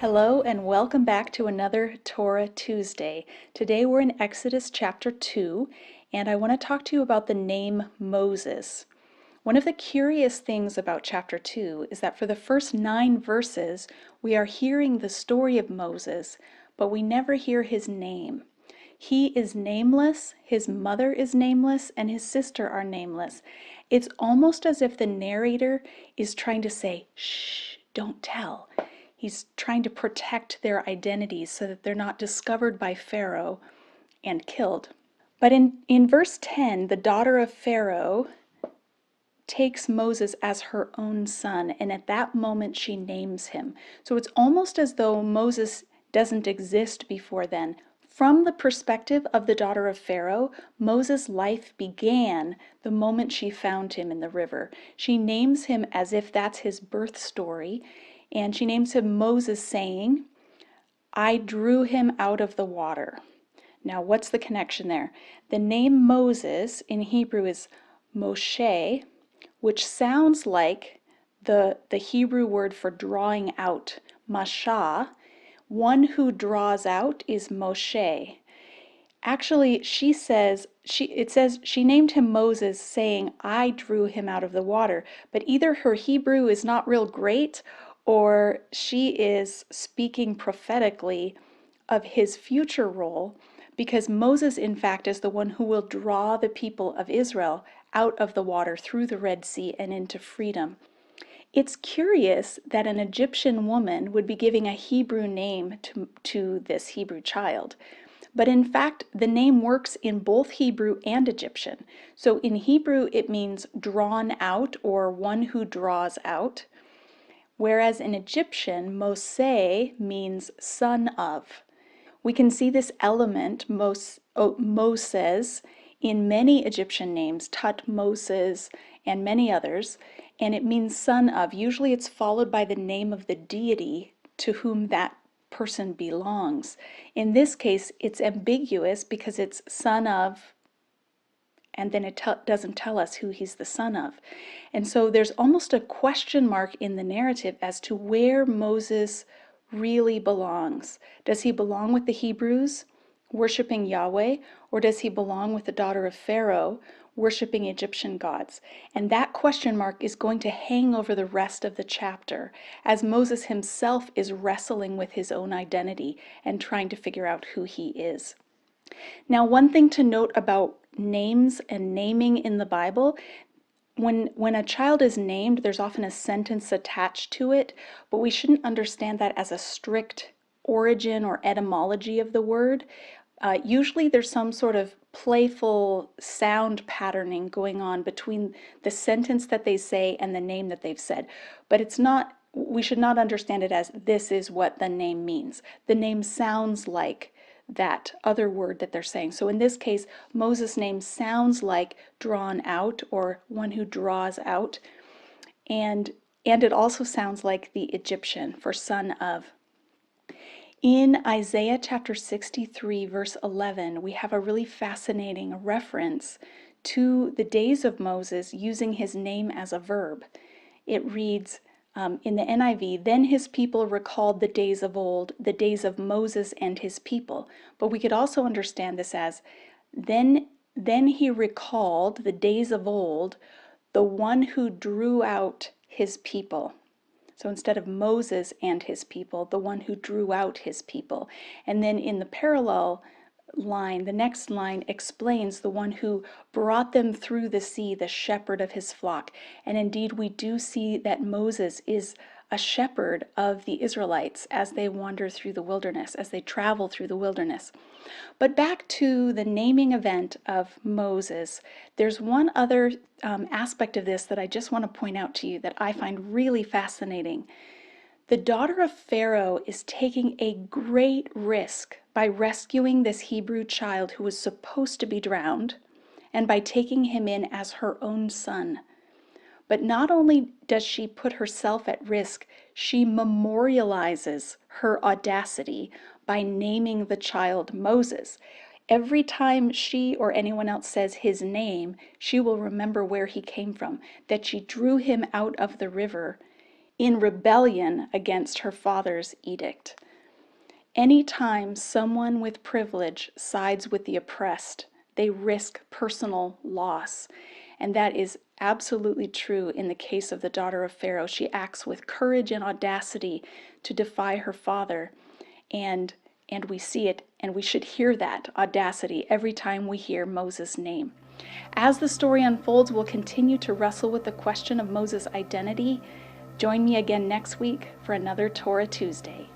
Hello and welcome back to another Torah Tuesday. Today we're in Exodus chapter 2 and I want to talk to you about the name Moses. One of the curious things about chapter 2 is that for the first 9 verses we are hearing the story of Moses, but we never hear his name. He is nameless, his mother is nameless, and his sister are nameless. It's almost as if the narrator is trying to say, shh, don't tell. He's trying to protect their identities so that they're not discovered by Pharaoh and killed. But in verse 10, the daughter of Pharaoh takes Moses as her own son, and at that moment she names him. So it's almost as though Moses doesn't exist before then. From the perspective of the daughter of Pharaoh, Moses' life began the moment she found him in the river. She names him as if that's his birth story, and she names him Moses, saying, I drew him out of the water. Now, what's the connection there? The name Moses in Hebrew is Moshe, which sounds like the Hebrew word for drawing out, Mashah. One who draws out is Moshe. Actually, it says she named him Moses, saying, I drew him out of the water. But either her Hebrew is not real great, or she is speaking prophetically of his future role, because Moses, in fact, is the one who will draw the people of Israel out of the water through the Red Sea and into freedom. It's curious that an Egyptian woman would be giving a Hebrew name to this Hebrew child. But in fact, the name works in both Hebrew and Egyptian. So in Hebrew, it means drawn out or one who draws out. Whereas in Egyptian, Moshe means son of. We can see this element, Moses, in many Egyptian names, Tutmoses and many others, and it means son of. Usually it's followed by the name of the deity to whom that person belongs. In this case, it's ambiguous because it's son of, and then it doesn't tell us who he's the son of. And so there's almost a question mark in the narrative as to where Moses really belongs. Does he belong with the Hebrews, worshiping Yahweh, or does he belong with the daughter of Pharaoh, worshiping Egyptian gods? And that question mark is going to hang over the rest of the chapter, as Moses himself is wrestling with his own identity and trying to figure out who he is. Now, one thing to note about names and naming in the Bible, when a child is named, there's often a sentence attached to it, but we shouldn't understand that as a strict origin or etymology of the word. Usually there's some sort of playful sound patterning going on between the sentence that they say and the name that they've said. But it's not, we should not understand it as this is what the name means. The name sounds like that other word that they're saying. So in this case, Moses' name sounds like drawn out or one who draws out. And it also sounds like the Egyptian for son of. In Isaiah chapter 63, verse 11, we have a really fascinating reference to the days of Moses using his name as a verb. It reads, in the NIV, then his people recalled the days of old, the days of Moses and his people. But we could also understand this as, then he recalled the days of old, the one who drew out his people. So instead of Moses and his people, the one who drew out his people. And then in the parallel line, the next line explains the one who brought them through the sea, the shepherd of his flock. And indeed, we do see that Moses is a shepherd of the Israelites as they wander through the wilderness, as they travel through the wilderness. But back to the naming event of Moses, there's one other aspect of this that I just want to point out to you that I find really fascinating. The daughter of Pharaoh is taking a great risk by rescuing this Hebrew child who was supposed to be drowned and by taking him in as her own son. But not only does she put herself at risk, she memorializes her audacity by naming the child Moses. Every time she or anyone else says his name, she will remember where he came from, that she drew him out of the river in rebellion against her father's edict. Anytime someone with privilege sides with the oppressed, they risk personal loss. And that is absolutely true in the case of the daughter of Pharaoh. She acts with courage and audacity to defy her father. And we see it, and we should hear that audacity every time we hear Moses' name. As the story unfolds, we'll continue to wrestle with the question of Moses' identity. Join me again next week for another Torah Tuesday.